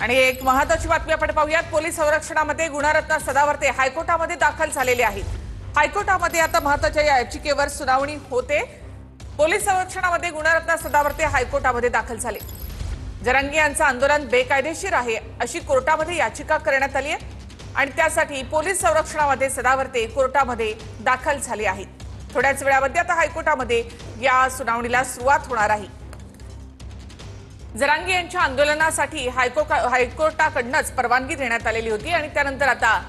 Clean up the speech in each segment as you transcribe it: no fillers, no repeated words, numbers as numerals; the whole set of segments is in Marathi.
आणि एक महत्त्वाची बातमी आपण पाहूयात। पोलीस संरक्षणामध्ये गुणरत्न सदावर्ते हायकोर्टामध्ये दाखल झालेले आहेत। हायकोर्टामध्ये आता महत्त्वाच्या याचिकेवर सुनावणी होते। पोलीस संरक्षणामध्ये गुणरत्न सदावर्ते हायकोर्टामध्ये दाखल झाले। जरांगे यांचं आंदोलन बेकायदेशीर आहे अशी कोर्टामध्ये याचिका करण्यात आली आहे आणि त्यासाठी पोलीस संरक्षणामध्ये सदावर्ते कोर्टामध्ये दाखल झाले आहेत। थोड्याच वेळामध्ये आता हायकोर्टामध्ये या सुनावणीला सुरुवात होणार आहे। जरांगे यांच्या आंदोलनासाठी हायकोर्टाकडूनच परवानगी देण्यात आलेली होती आणि त्यानंतर आता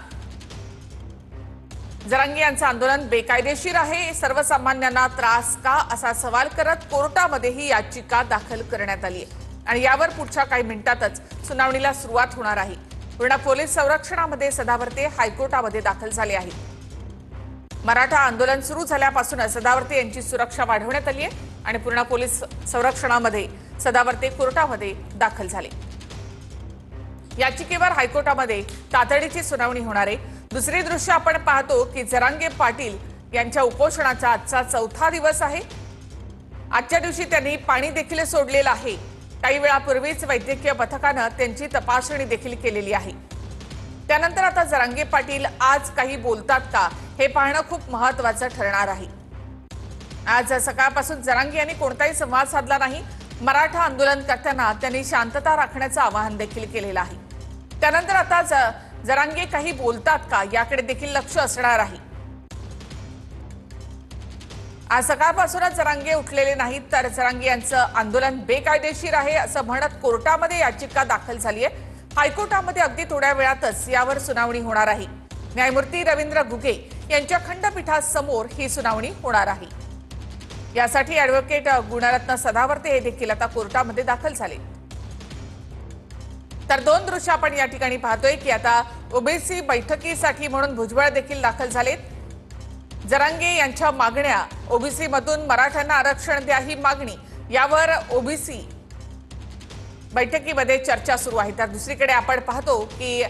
जरांगे यांचं आंदोलन बेकायदेशीर आहे, सर्वसामान्यांना त्रास का असा सवाल करत कोर्टामध्ये ही याचिका दाखल करण्यात आली आहे आणि यावर पुढच्या काही मिनिटातच सुनावणीला सुरुवात होणार आहे। पूर्ण पोलीस संरक्षणामध्ये सदावर्ते हायकोर्टामध्ये दाखल झाले आहेत। मराठा आंदोलन सुरू झाल्यापासून सदावर्ते यांची सुरक्षा वाढवण्यात आली आहे आणि पूर्ण पोलीस संरक्षणामध्ये सदावर्ते कोर्टामध्ये दाखल झाले। याचिकेवर हायकोर्टामध्ये तातडीची सुनावणी होणार आहे। दुसरी दृश्य आपण पाहतो की जरांगे पाटील यांच्या उपोषणाचा आजचा चौथा दिवस आहे। आजच्या दिवशी त्यांनी पाणी देखील सोडलेलं आहे। काही वेळापूर्वीच वैद्यकीय पथकाने त्यांची तपासणी देखील केलेली आहे। त्यानंतर आता जरांगे पाटील आज काही बोलतात का हे पाहणं खूप महत्त्वाचं ठरणार आहे। आज सकाळपासून जरांगे यांनी कोणताही संवाद साधला नाही। मराठा आंदोलन करताना त्यांनी शांतता राखण्याचं आवाहन देखील केलेलं आहे। त्यानंतर आता जरांगे काही बोलतात का याकडे देखील लक्ष असणार आहे। आज सकाळपासूनच जरांगे उठलेले नाहीत, तर जरांगे यांचं आंदोलन बेकायदेशीर आहे असं म्हणत कोर्टामध्ये याचिका दाखल झाली आहे। हायकोर्टामध्ये अगदी थोड्या वेळातच यावर सुनावणी होणार आहे। न्यायमूर्ती रवींद्र घुगे यांच्या खंडपीठासमोर ही सुनावणी होणार आहे। यासाठी ॲडव्होकेट गुणरत्न सदावर्ते हे देखील आता कोर्टामध्ये दाखल झाले। तर दोन दृश्य आपण या ठिकाणी पाहतोय की आता ओबीसी बैठकीसाठी म्हणून भुजबळ देखील दाखल झालेत। जरांगे यांच्या मागण्या, ओबीसी मधून मराठ्यांना आरक्षण द्या ही मागणी, यावर ओबीसी बैठकीमध्ये चर्चा सुरू आहे। तर दुसरीकडे आपण पाहतो की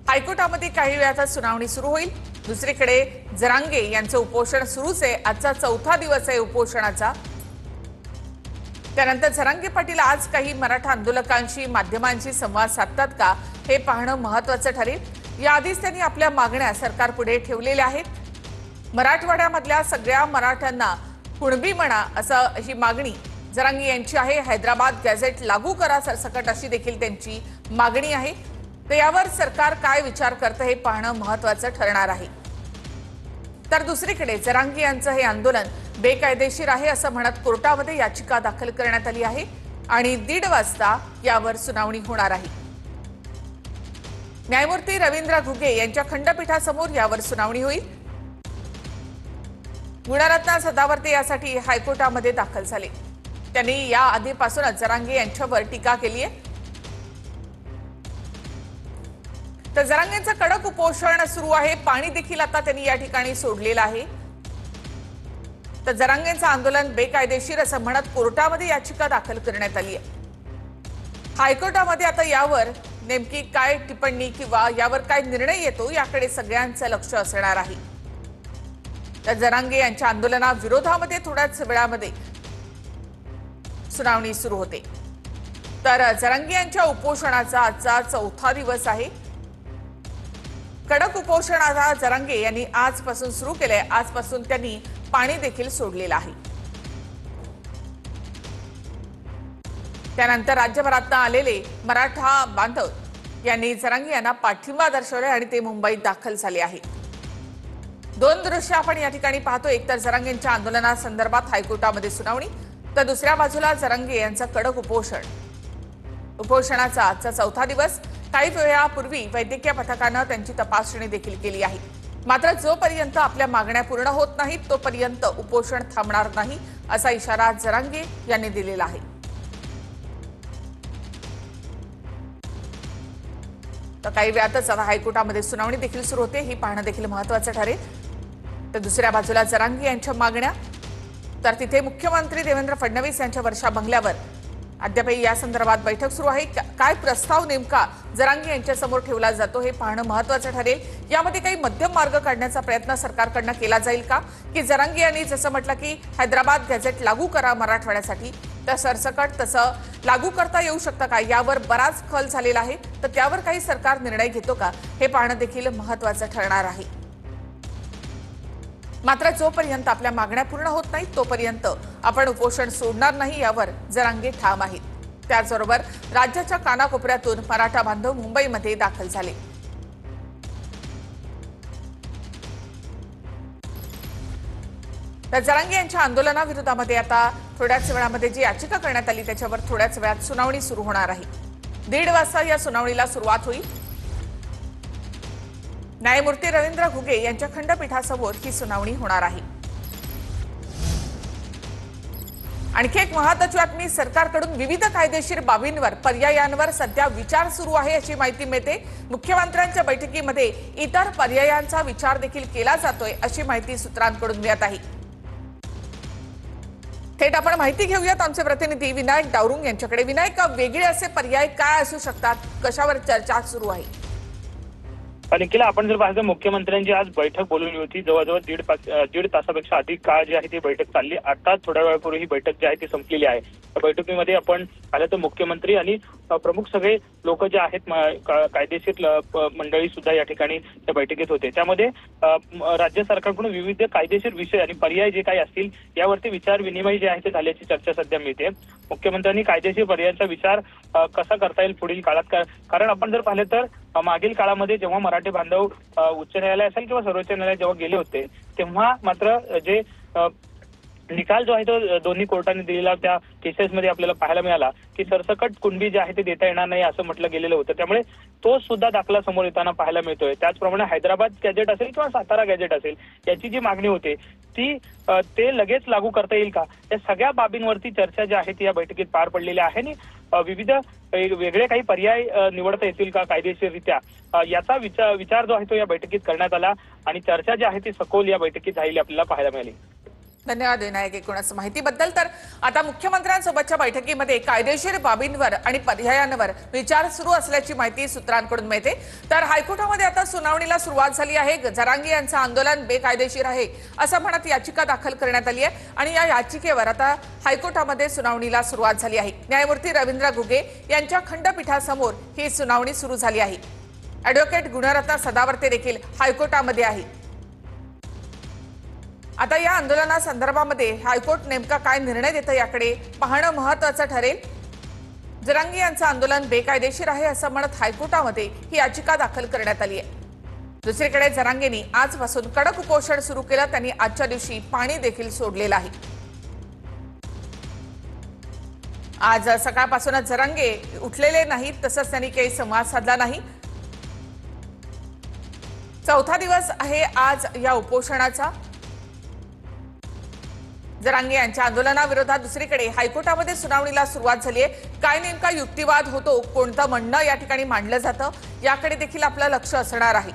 हायकोर्टामध्ये काही वेळातच सुनावणी सुरू होईल। दुसरीकडे जरांगे यांचं उपोषण सुरूच आहे। आजचा चौथा दिवस आहे उपोषणाचा। त्यानंतर जरांगे पाटील आज काही मराठा आंदोलकांशी, माध्यमांशी संवाद साधतात का हे पाहणं महत्त्वाचं ठरेल। याआधीच त्यांनी आपल्या मागण्या सरकारपुढे ठेवलेल्या आहेत। मराठवाड्यामधल्या सगळ्या मराठ्यांना कुणबी म्हणा असं ही मागणी जरांगे यांची आहे। हैदराबाद गॅझेट लागू करा सरसकट अशी देखील त्यांची मागणी आहे। तर यावर सरकार काय विचार करतं हे पाहणं महत्त्वाचं ठरणार आहे। तर दुसरीकडे जरांगे यांचं हे आंदोलन बेकायदेशीर आहे असं म्हणत कोर्टामध्ये याचिका दाखल करण्यात आली आहे आणि 1:30 वाजता यावर सुनावणी होणार आहे। न्यायमूर्ती रवींद्र घुगे यांच्या खंडपीठासमोर यावर सुनावणी होईल। गुणरत्न सदावर्ते यासाठी हायकोर्टामध्ये दाखल झाले। त्यांनी या आधीपासूनच जरांगे यांच्यावर टीका केली आहे। तर जरांगेंचं कडक उपोषण सुरू आहे। पाणी देखील आता त्यांनी या ठिकाणी सोडलेलं आहे। तर जरांगेंचं आंदोलन बेकायदेशीर असं म्हणत कोर्टामध्ये याचिका दाखल करण्यात आली आहे। हायकोर्टामध्ये आता यावर नेमकी काय टिप्पणी किंवा यावर काय निर्णय येतो याकडे सगळ्यांचं लक्ष असणार आहे। तर जरांगे यांच्या आंदोलनाविरोधामध्ये थोड्याच वेळामध्ये सुनावणी सुरू होते। तर जरांगे यांच्या उपोषणाचा आजचा चौथा दिवस आहे। कडक उपोषणाचा जरांगे यांनी आजपासून सुरू केलंय। आजपासून त्यांनी पाणी देखील सोडलेलं आहे। त्यानंतर राज्यभरातून आलेले मराठा बांधव यांनी जरांगे यांना पाठिंबा दर्शवले आणि ते मुंबईत दाखल झाले आहेत। दोन दृश्य आपण या ठिकाणी पाहतो। एक तर जरांगेंच्या आंदोलनासंदर्भात हायकोर्टामध्ये सुनावणी, तर दुसऱ्या बाजूला जरांगे यांचं कडक उपोषणाचा आजचा चौथा दिवस। काही वेळापूर्वी वैद्यकीय पथकानं त्यांची तपासणी देखील केली आहे। मात्र जोपर्यंत आपल्या मागण्या पूर्ण होत नाहीत तोपर्यंत उपोषण थांबणार नाही असा इशारा जरांगे यांनी दिलेला आहे। तर काही वेळातच आता हायकोर्टामध्ये सुनावणी देखील सुरू होते, ही पाहणं देखील महत्त्वाचं ठरेल। तर दुसऱ्या बाजूला जरांगे यांच्या मागण्या, तर तिथे मुख्यमंत्री देवेंद्र फडणवीस यांच्या वर्षा बंगल्यावर अद्यापही या संदर्भात बैठक सुरू आहे। काय प्रस्ताव नेमका जरांगे यांच्या समोर ठेवला जातो हे पाहणं महत्त्वाचं ठरेल। यामध्ये काही मध्यम मार्ग काढण्याचा प्रयत्न सरकारकडून केला जाईल का, की जरांगे यांनी जसं म्हटलं की हैदराबाद गॅझेट लागू करा मराठवाड्यासाठी, तर सरसकट तसं लागू करता येऊ शकतं का यावर बराच खल झालेला आहे। तर त्यावर काही सरकार निर्णय घेतो का हे पाहणं देखील महत्त्वाचं ठरणार आहे। मात्र जोपर्यंत आपल्या मागण्या पूर्ण होत नाहीत तोपर्यंत आपण उपोषण सोडणार नाही यावर जरांगे ठाम आहेत। त्याचबरोबर राज्याच्या कानाकोपऱ्यातून मराठा बांधव मुंबईमध्ये दाखल झाले। तर जरांगे यांच्या आंदोलनाविरोधामध्ये आता थोड्याच वेळामध्ये जी याचिका करण्यात आली त्याच्यावर थोड्याच वेळात सुनावणी सुरू होणार आहे। 1:30 वाजता या सुनावणीला सुरुवात होईल। न्यायमूर्ती रवींद्र घुगे यांच्या खंडपीठासमोर ही सुनावणी होणार आहे। आणखी एक महत्त्वाची बातमी, सरकारकडून विविध कायदेशीर बाबींवर पर्यायांवर सध्या विचार सुरू आहे अशी माहिती मिळते। मुख्यमंत्र्यांच्या बैठकीमध्ये इतर पर्यायांचा विचार देखील केला जातोय अशी माहिती सूत्रांकडून मिळत आहे। थेट आपण माहिती घेऊयात आमचे प्रतिनिधी विनायक डावरुंग यांच्याकडे। विनायक, वेगळे असे पर्याय काय असू शकतात, कशावर चर्चा सुरू आहे? निखिल, आपण जर पाहिलं मुख्यमंत्र्यांची आज बैठक बोलवली होती। जवळजवळ दीड तासापेक्षा अधिक काळ जी आहे ती बैठक चालली। आता थोड्या वेळापूर्वी ही बैठक जी आहे ती संपलेली आहे। त्या बैठकीमध्ये आपण पाहिलं तर मुख्यमंत्री आणि प्रमुख सगळे लोक जे आहेत कायदेशीर मंडळी सुद्धा या ठिकाणी त्या बैठकीत होते। त्यामध्ये राज्य सरकारकडून विविध कायदेशीर विषय आणि पर्याय जे काही असतील यावरती विचार विनिमय जे आहे ते झाल्याची चर्चा सध्या मिळते। मुख्यमंत्र्यांनी कायदेशीर पर्यायांचा विचार कसा करता येईल पुढील काळात, कारण आपण जर पाहिलं तर मागील काळामध्ये जेव्हा मराठी बांधव उच्च न्यायालय असेल किंवा सर्वोच्च न्यायालय जेव्हा गेले होते तेव्हा मात्र जे निकाल जो आहे तो दोन्ही कोर्टाने दिलेला त्या केसेसमध्ये आपल्याला पाहायला मिळाला की सरसकट कुणबी जे आहे ते देता येणार नाही असं म्हटलं गेलेलं होतं। त्यामुळे तो सुद्धा दाखला समोर येताना पाहायला मिळतोय। त्याचप्रमाणे हैदराबाद गॅजेट असेल किंवा सातारा गॅजेट असेल याची जी मागणी होते ती ते लगेच लागू करता येईल का, या सगळ्या बाबींवरती चर्चा जी आहे ती या बैठकीत पार पडलेली आहे आणि विविध वेगळे काही पर्याय निवडता येतील का कायदेशीररित्या याचा विचार जो आहे तो या बैठकीत करण्यात आला आणि चर्चा जी आहे ती सखोल या बैठकीत झालेली आपल्याला पाहायला मिळाली। धन्यवाद विनायक एकूणच माहितीबद्दल। तर आता मुख्यमंत्र्यांसोबतच्या बैठकीमध्ये कायदेशीर बाबींवर आणि पर्यायांवर विचार सुरू असल्याची माहिती सूत्रांकडून मिळते। तर हायकोर्टामध्ये आता सुनावणीला सुरुवात झाली आहे। जरांगे यांचं आंदोलन बेकायदेशीर आहे असं म्हणत याचिका दाखल करण्यात आली आहे आणि या याचिकेवर आता हायकोर्टामध्ये सुनावणीला सुरुवात झाली आहे। न्यायमूर्ती रवींद्र घुगे यांच्या खंडपीठासमोर ही सुनावणी सुरू झाली आहे। ॲडव्होकेट गुणरत्न सदावर्ते देखील हायकोर्टामध्ये आहे। आता या आंदोलनासंदर्भामध्ये हायकोर्ट नेमका काय निर्णय देतं याकडे पाहणं महत्त्वाचं ठरेल। जरांगे यांचं आंदोलन बेकायदेशीर आहे असं म्हणत हायकोर्टामध्ये ही याचिका दाखल करण्यात आली आहे। दुसरीकडे जरांगेंनी आजपासून कडक उपोषण सुरू केलं। त्यांनी आजच्या दिवशी पाणी देखील सोडलेलं आहे। आज सकाळपासूनच जरांगे उठलेले नाहीत, तसंच त्यांनी काही संवाद साधला नाही। चौथा दिवस आहे आज या उपोषणाचा। जरांगे यांच्या आंदोलनाविरोधात दुसरीकडे हायकोर्टामध्ये सुनावणीला सुरुवात झाली आहे। काय नेमका युक्तिवाद होतो, कोणतं म्हणणं या ठिकाणी मांडलं जातं याकडे देखील आपलं लक्ष असणार आहे।